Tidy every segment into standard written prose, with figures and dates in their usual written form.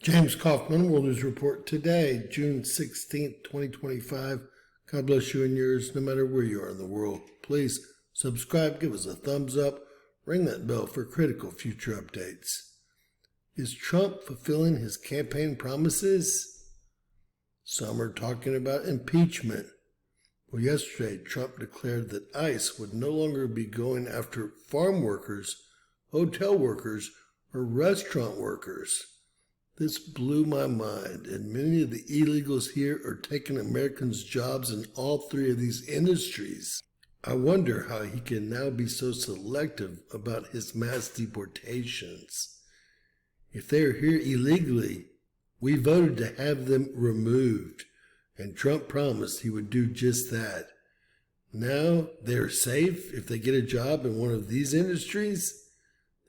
James Kaufman, World News Report today, June 16th, 2025. God bless you and yours, no matter where you are in the world. Please subscribe, give us a thumbs up, ring that bell for critical future updates. Is Trump fulfilling his campaign promises? Some are talking about impeachment. Well, yesterday, Trump declared that ICE would no longer be going after farm workers, hotel workers, or restaurant workers. This blew my mind, and many of the illegals here are taking Americans' jobs in all three of these industries. I wonder how he can now be so selective about his mass deportations. If they are here illegally, we voted to have them removed, and Trump promised he would do just that. Now they're safe if they get a job in one of these industries?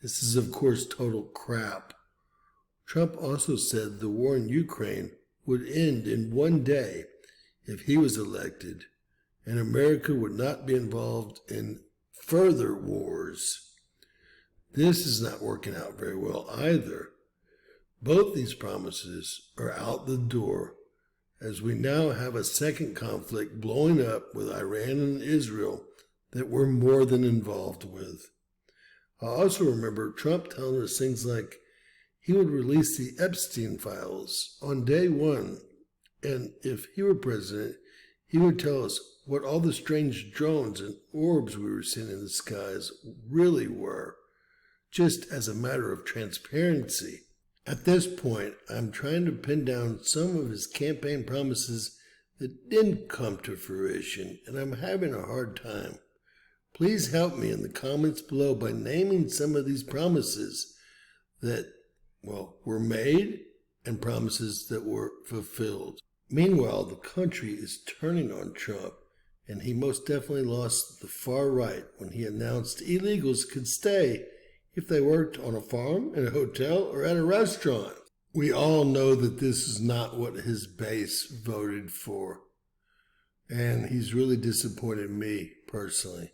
This is, of course, total crap. Trump also said the war in Ukraine would end in one day if he was elected, and America would not be involved in further wars. This is not working out very well either. Both these promises are out the door, as we now have a second conflict blowing up with Iran and Israel that we're more than involved with. I also remember Trump telling us things like he would release the Epstein files on day one, and if he were president, he would tell us what all the strange drones and orbs we were seeing in the skies really were, just as a matter of transparency. At this point, I'm trying to pin down some of his campaign promises that didn't come to fruition, and I'm having a hard time. Please help me in the comments below by naming some of these promises that, were made and promises that were fulfilled. Meanwhile, the country is turning on Trump, and he most definitely lost the far right when he announced illegals could stay if they worked on a farm, in a hotel, or at a restaurant. We all know that this is not what his base voted for, and he's really disappointed me personally.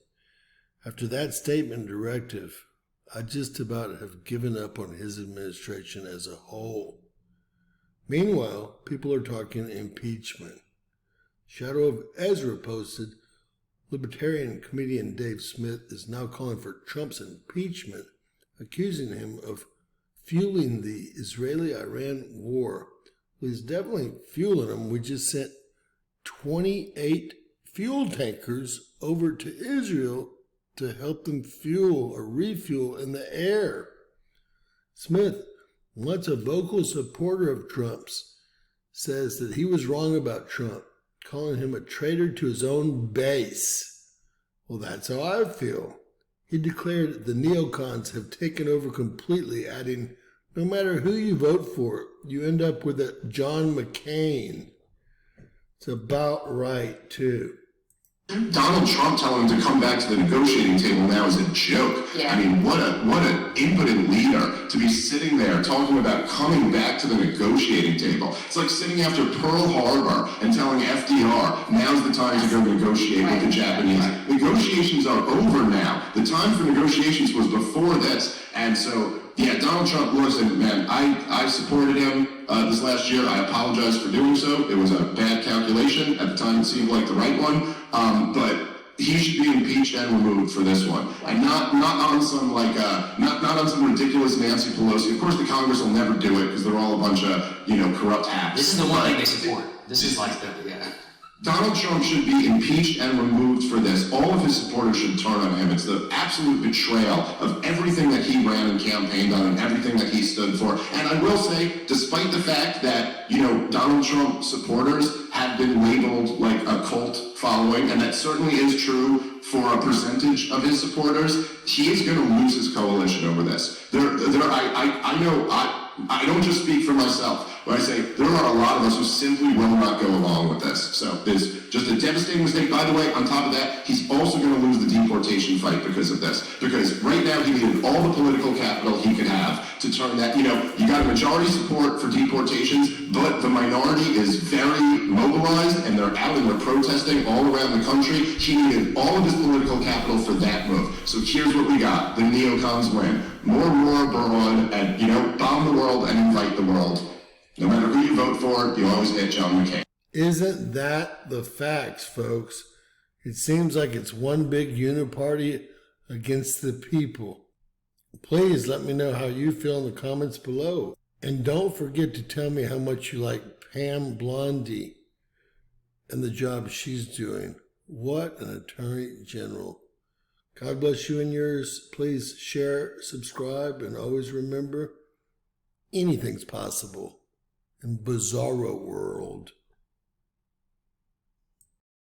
After that statement and directive, I just about have given up on his administration as a whole. Meanwhile, people are talking impeachment. Shadow of Ezra posted, Libertarian comedian Dave Smith is now calling for Trump's impeachment, accusing him of fueling the Israeli-Iran war. Well, he's definitely fueling them. We just sent 28 fuel tankers over to Israel to help them fuel or refuel in the air. Smith, once a vocal supporter of Trump's, says that he was wrong about Trump, calling him a traitor to his own base. Well, that's how I feel. He declared the neocons have taken over completely, adding, no matter who you vote for, you end up with a John McCain. It's about right, too. Donald Trump telling him to come back to the negotiating table now is a joke. Yeah. I mean, what an impotent leader to be sitting there talking about coming back to the negotiating table. It's like sitting after Pearl Harbor and telling FDR, now's the time to go negotiate with the Japanese. Negotiations are over now. The time for negotiations was before this. And so, yeah, Donald Trump, listen, man, I supported him this last year. I apologize for doing so. It was a bad calculation. At the time, it seemed like the right one. But he should be impeached and removed for this one, and not on some not on some ridiculous Nancy Pelosi. Of course, the Congress will never do it because they're all a bunch of corrupt hacks. This is the one thing they support. This is like the Donald Trump should be impeached and removed for this. All of his supporters should turn on him. It's the absolute betrayal of everything that he ran and campaigned on and everything that he stood for. And I will say, despite the fact that, Donald Trump supporters have been labeled like a cult following, and that certainly is true for a percentage of his supporters, he is going to lose his coalition over this. I don't just speak for myself when I say there are a lot of us who simply will not go along with this. So it's just a devastating mistake. By the way, on top of that, he's also going to lose the deportation fight because of this. Because right now he needed all the political capital he could have to turn that, you got a majority support for deportations, but the minority is very mobilized and they're out and they're protesting all around the country. He needed all of his political capital for that move. So here's what we got. The neocons win. More war abroad and, bomb the world and invite the world. No matter who you vote for, you always get John McCain. Isn't that the facts, folks? It seems like it's one big uniparty against the people. Please let me know how you feel in the comments below. And don't forget to tell me how much you like Pam Blondie and the job she's doing. What an attorney general. God bless you and yours. Please share, subscribe, and always remember, anything's possible in Bizarro World.